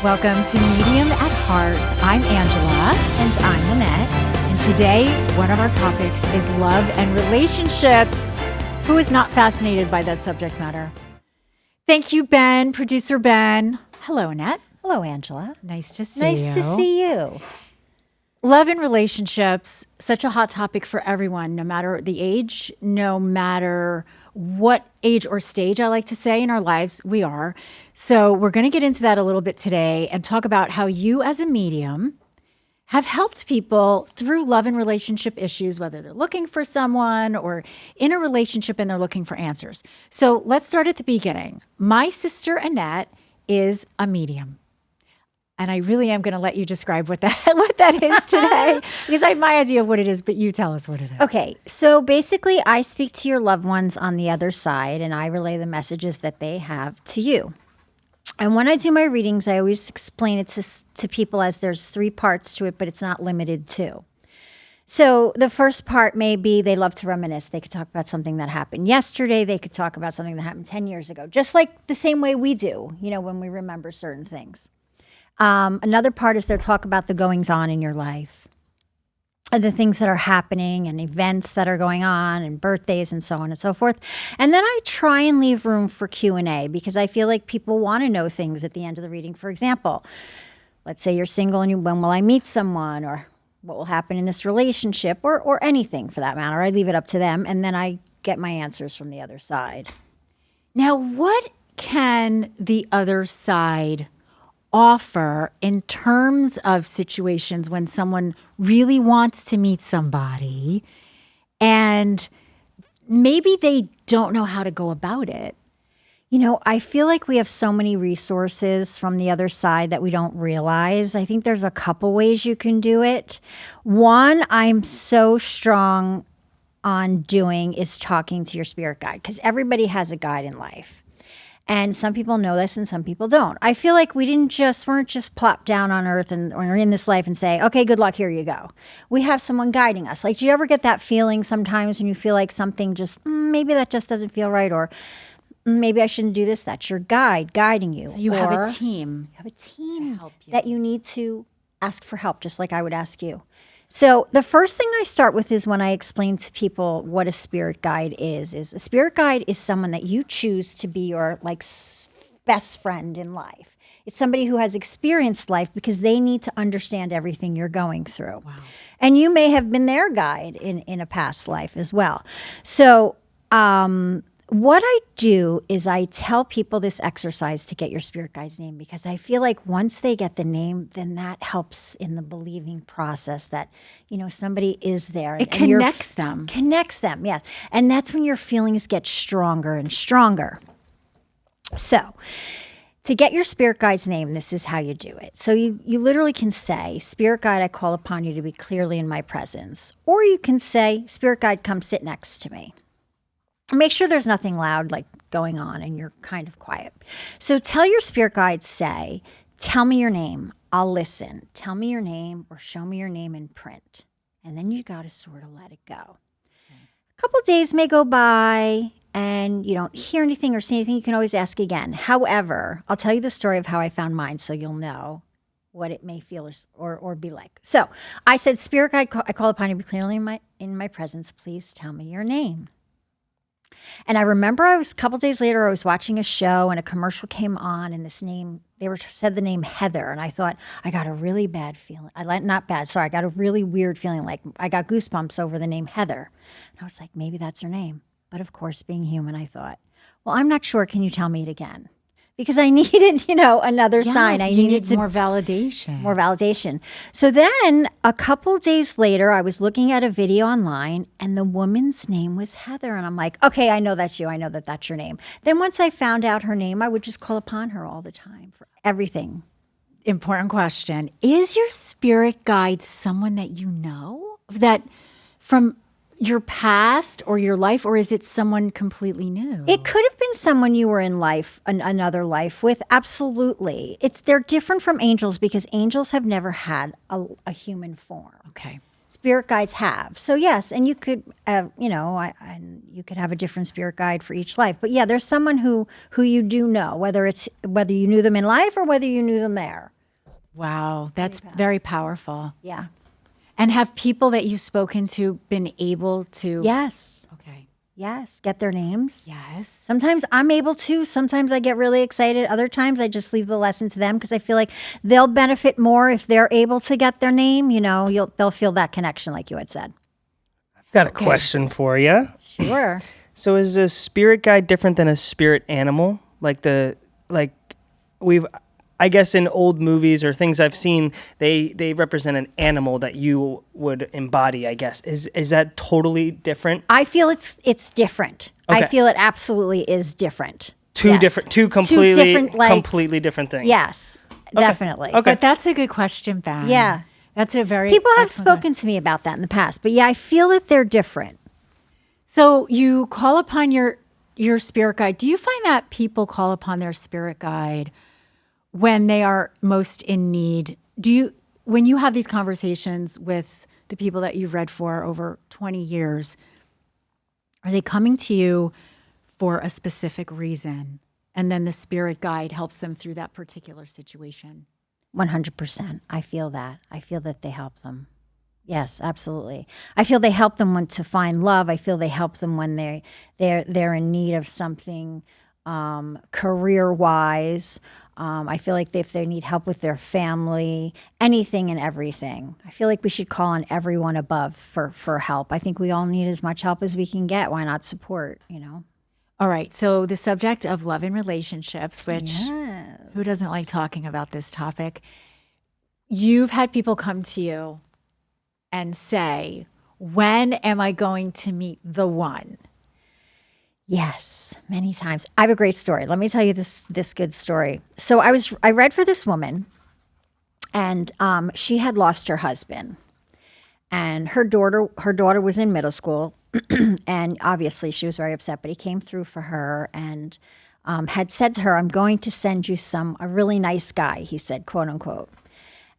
Welcome to Medium at Heart. I'm Angela. And I'm Annette. And today, one of our topics is love and relationships. Who is not fascinated by that subject matter? Thank you, Ben, producer Ben. Hello, Annette. Hello, Angela. Nice to see you. Nice to see you. Love and relationships, such a hot topic for everyone, no matter the age, no matter what age or stage, I like to say, in our lives we are. So we're going to get into that a little bit today and talk about how you as a medium have helped people through love and relationship issues, whether they're looking for someone or in a relationship and they're looking for answers. So let's start at the beginning. My sister Annette is a medium. And I really am going to let you describe what that is today, because I have my idea of what it is, but you tell us what it is. Okay, so basically I speak to your loved ones on the other side, and I relay the messages that they have to you. And when I do my readings, I always explain it to people as there's 3 parts to it, but it's not limited to. So the first part may be they love to reminisce. They could talk about something that happened yesterday. They could talk about something that happened 10 years ago, just like the same way we do, when we remember certain things. Another part is they'll talk about the goings on in your life and the things that are happening and events that are going on and birthdays and so on and so forth. And then I try and leave room for Q&A because I feel like people want to know things at the end of the reading. For example, let's say you're single and when will I meet someone, or what will happen in this relationship, or anything for that matter. I leave it up to them, and then I get my answers from the other side. Now, what can the other side offer in terms of situations when someone really wants to meet somebody and maybe they don't know how to go about it? I feel like we have so many resources from the other side that we don't realize. I think there's a couple ways you can do it. One, I'm so strong on doing is talking to your spirit guide, because everybody has a guide in life. And some people know this and some people don't. I feel like we weren't just plopped down on earth or in this life and say, okay, good luck, here you go. We have someone guiding us. Like, do you ever get that feeling sometimes when you feel like something just, maybe that just doesn't feel right, or maybe I shouldn't do this? That's your guide guiding you. So you have a team. You have a team to help you, that you need to ask for help, just like I would ask you. So the first thing I start with is when I explain to people what a spirit guide is a spirit guide is someone that you choose to be your best friend in life. It's somebody who has experienced life because they need to understand everything you're going through. Wow. And you may have been their guide in a past life as well. So what I do is I tell people this exercise to get your spirit guide's name, because I feel like once they get the name, then that helps in the believing process that, somebody is there. It connects them. Connects them, yes. And that's when your feelings get stronger and stronger. So to get your spirit guide's name, this is how you do it. So you literally can say, Spirit guide, I call upon you to be clearly in my presence. Or you can say, Spirit guide, come sit next to me. Make sure there's nothing loud going on and you're kind of quiet. So tell your spirit guide, say, tell me your name. I'll listen. Tell me your name or show me your name in print. And then you got to sort of let it go. Okay. A couple days may go by and you don't hear anything or see anything. You can always ask again. However, I'll tell you the story of how I found mine so you'll know what it may feel or be like. So I said, Spirit guide, I call upon you to be clearly in my presence. Please tell me your name. And I remember a couple days later, I was watching a show and a commercial came on, and said the name Heather. And I thought, I got a really bad feeling. I got a really weird feeling, like I got goosebumps over the name Heather. And I was like, maybe that's her name. But of course, being human, I thought, well, I'm not sure. Can you tell me it again? Because I needed, another sign. I needed more validation. More validation. So then a couple days later, I was looking at a video online and the woman's name was Heather. And I'm like, okay, I know that's you. I know that that's your name. Then once I found out her name, I would just call upon her all the time for everything. Important question. Is your spirit guide someone that you know that from your past or your life, or is it someone completely new? It could have been someone you were in life, another life with. Absolutely. They're different from angels because angels have never had a human form. Okay. Spirit guides have. So yes, and you could, and you could have a different spirit guide for each life. But yeah, there's someone who you do know, whether you knew them in life or whether you knew them there. Wow, that's very powerful. Yeah. And have people that you've spoken to been able to? Yes. Okay. Yes. Get their names. Yes. Sometimes I'm able to. Sometimes I get really excited. Other times I just leave the lesson to them because I feel like they'll benefit more if they're able to get their name. They'll feel that connection, like you had said. I've got a question for you. Sure. So is a spirit guide different than a spirit animal? I guess in old movies or things I've seen, they represent an animal that you would embody, I guess. Is that totally different? I feel it's different. Okay. I feel it absolutely is different. Two completely different things. Yes, definitely. Okay. But that's a good question, Ben. Yeah. That's a very People have excellent spoken to me about that in the past, but yeah, I feel that they're different. So you call upon your spirit guide. Do you find that people call upon their spirit guide when they are most in need? When you have these conversations with the people that you've read for over 20 years, are they coming to you for a specific reason? And then the spirit guide helps them through that particular situation? 100%. I feel that. I feel that they help them. Yes, absolutely. I feel they help them to find love. I feel they help them when they're in need of something career-wise. I feel like if they need help with their family, anything and everything. I feel like we should call on everyone above for help. I think we all need as much help as we can get. Why not support, All right. So the subject of love and relationships, which Yes. who doesn't like talking about this topic? You've had people come to you and say, when am I going to meet the one? Yes, many times. I have a great story. Let me tell you this good story. So I read for this woman, and she had lost her husband, and her daughter was in middle school, and obviously she was very upset. But he came through for her and had said to her, "I'm going to send you a really nice guy." He said, quote unquote.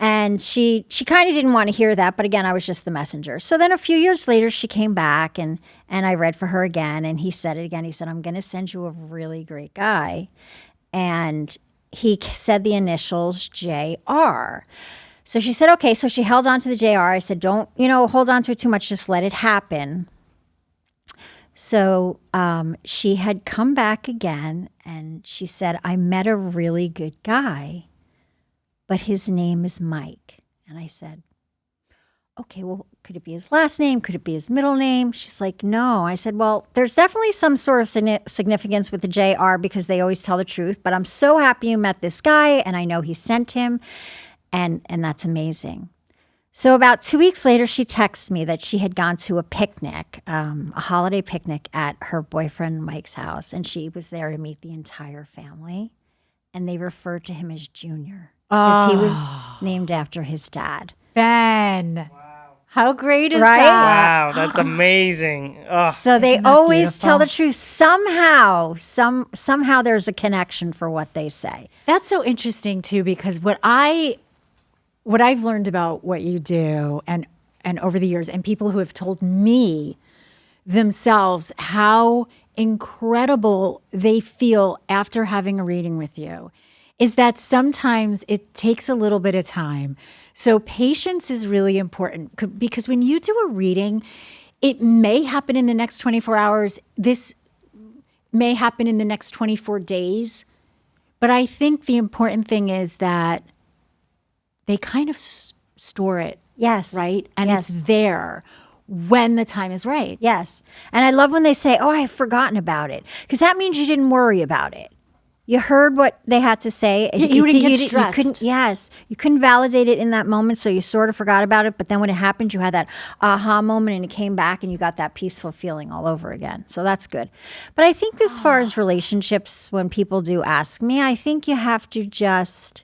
And she kind of didn't want to hear that, but again, I was just the messenger. So then a few years later, she came back, and I read for her again, and he said it again. He said, "I'm going to send you a really great guy." And he said the initials JR. So she said, okay. So she held on to the JR. I said, don't, hold on to it too much. Just let it happen. So she had come back again, and she said, "I met a really good guy, but his name is Mike." And I said, okay, well, could it be his last name? Could it be his middle name? She's like, no. I said, well, there's definitely some sort of significance with the JR because they always tell the truth, but I'm so happy you met this guy, and I know he sent him, and that's amazing. So about 2 weeks later, she texts me that she had gone to a picnic, a holiday picnic at her boyfriend Mike's house, and she was there to meet the entire family, and they referred to him as Junior. Because he was named after his dad. Ben. Wow. How great is Right? that? Wow, that's amazing. Oh. So they Isn't that always beautiful? tell the truth. Somehow there's a connection for what they say. That's so interesting too, because what I've learned about what you do and over the years, and people who have told me themselves how incredible they feel after having a reading with you, is that sometimes it takes a little bit of time. So patience is really important because when you do a reading, it may happen in the next 24 hours. This may happen in the next 24 days. But I think the important thing is that they kind of store it. Yes. Right? And yes. it's there when the time is right. Yes. And I love when they say, oh, I've forgotten about it. Because that means you didn't worry about it. You heard what they had to say. You didn't get stressed. You couldn't validate it in that moment, so you sort of forgot about it. But then when it happened, you had that aha moment, and it came back, and you got that peaceful feeling all over again. So that's good. But I think as far as relationships, when people do ask me, I think you have to just,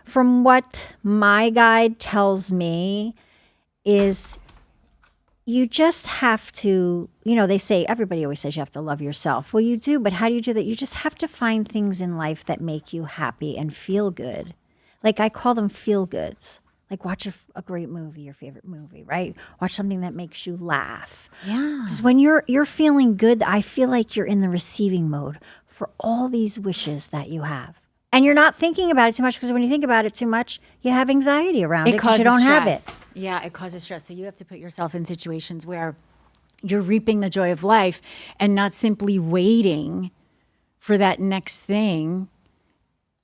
from what my guide tells me is you just have to, they say, everybody always says you have to love yourself. Well, you do, but how do you do that? You just have to find things in life that make you happy and feel good. Like I call them feel goods. Like watch a great movie, your favorite movie, right? Watch something that makes you laugh. Yeah. Because when you're feeling good, I feel like you're in the receiving mode for all these wishes that you have. And you're not thinking about it too much because when you think about it too much, you have anxiety around it because you don't have it. Yeah, it causes stress. So you have to put yourself in situations where you're reaping the joy of life and not simply waiting for that next thing.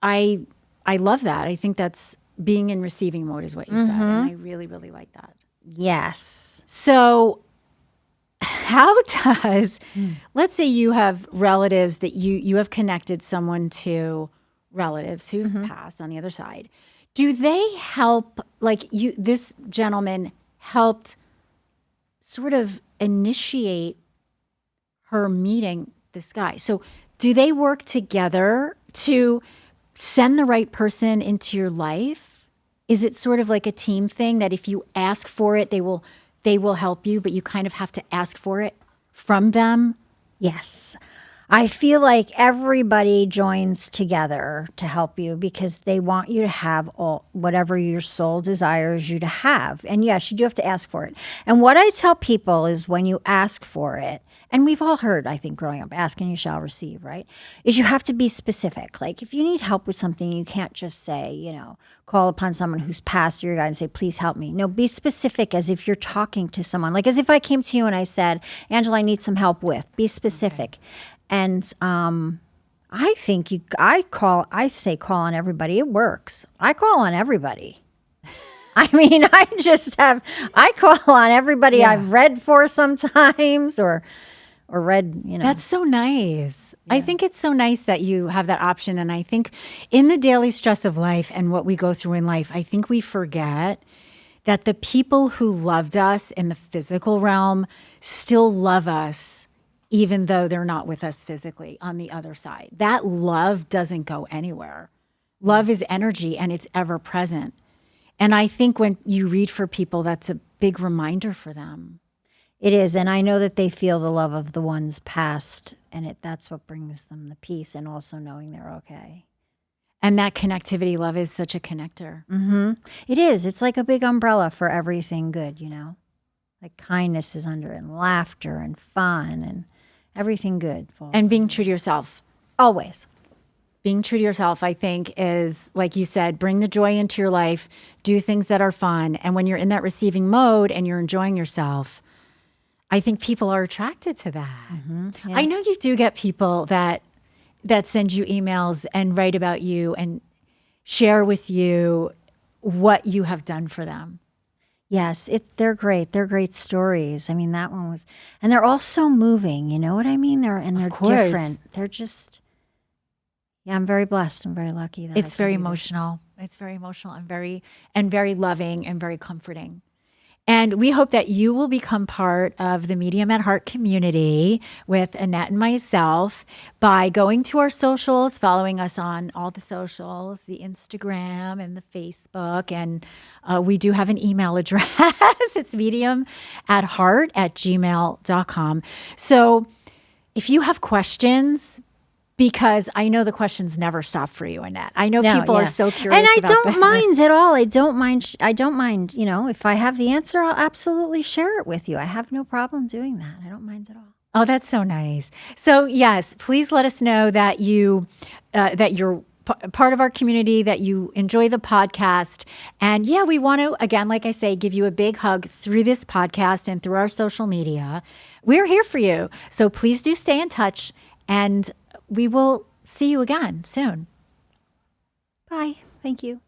I love that. I think that's being in receiving mode is what you said. And I really, really like that. Yes. So how does, let's say you have relatives that you have connected someone to, relatives who've passed on the other side. Do they help, like this gentleman helped sort of initiate her meeting this guy. So do they work together to send the right person into your life? Is it sort of like a team thing that if you ask for it, they will help you, but you kind of have to ask for it from them? Yes. I feel like everybody joins together to help you because they want you to have all whatever your soul desires you to have. And yes, you do have to ask for it. And what I tell people is when you ask for it, and we've all heard, I think, growing up, ask and you shall receive, right? Is you have to be specific. Like if you need help with something, you can't just say, call upon someone who's passed your guy and say, please help me. No, be specific as if you're talking to someone. Like as if I came to you and I said, Angela, I need some help with. Be specific. Okay. And I think I say call on everybody. It works. I call on everybody. I mean, I call on everybody I've read for sometimes or read, That's so nice. Yeah. I think it's so nice that you have that option. And I think in the daily stress of life and what we go through in life, I think we forget that the people who loved us in the physical realm still love us even though they're not with us physically on the other side. That love doesn't go anywhere. Love is energy and it's ever present. And I think when you read for people, that's a big reminder for them. It is. And I know that they feel the love of the ones past, and that's what brings them the peace and also knowing they're okay. And that connectivity, love is such a connector. Mm-hmm. It is. It's like a big umbrella for everything good, Like kindness is under it, and laughter and fun and everything good. And being true to yourself. Always. Being true to yourself, I think, is, like you said, bring the joy into your life, do things that are fun. And when you're in that receiving mode and you're enjoying yourself, I think people are attracted to that. Mm-hmm. Yeah. I know you do get people that send you emails and write about you and share with you what you have done for them. Yes, they're great. They're great stories. I mean, that one was, and they're all so moving. You know what I mean? They're different. They're just, I'm very blessed. I'm very lucky that it's very emotional. It's very emotional and very loving and very comforting. And we hope that you will become part of the Medium at Heart community with Annette and myself by going to our socials, following us on all the socials, the Instagram and the Facebook. And we do have an email address. It's mediumatheart@gmail.com. So if you have questions, because I know the questions never stop for you, Annette. I know people are so curious. And I don't this. mind at all. I don't mind. If I have the answer, I'll absolutely share it with you. I have no problem doing that. I don't mind at all. Oh, that's so nice. So yes, please let us know that you're part of our community, that you enjoy the podcast. And we want to, again, like I say, give you a big hug through this podcast and through our social media. We're here for you. So please do stay in touch, and we will see you again soon. Bye. Thank you.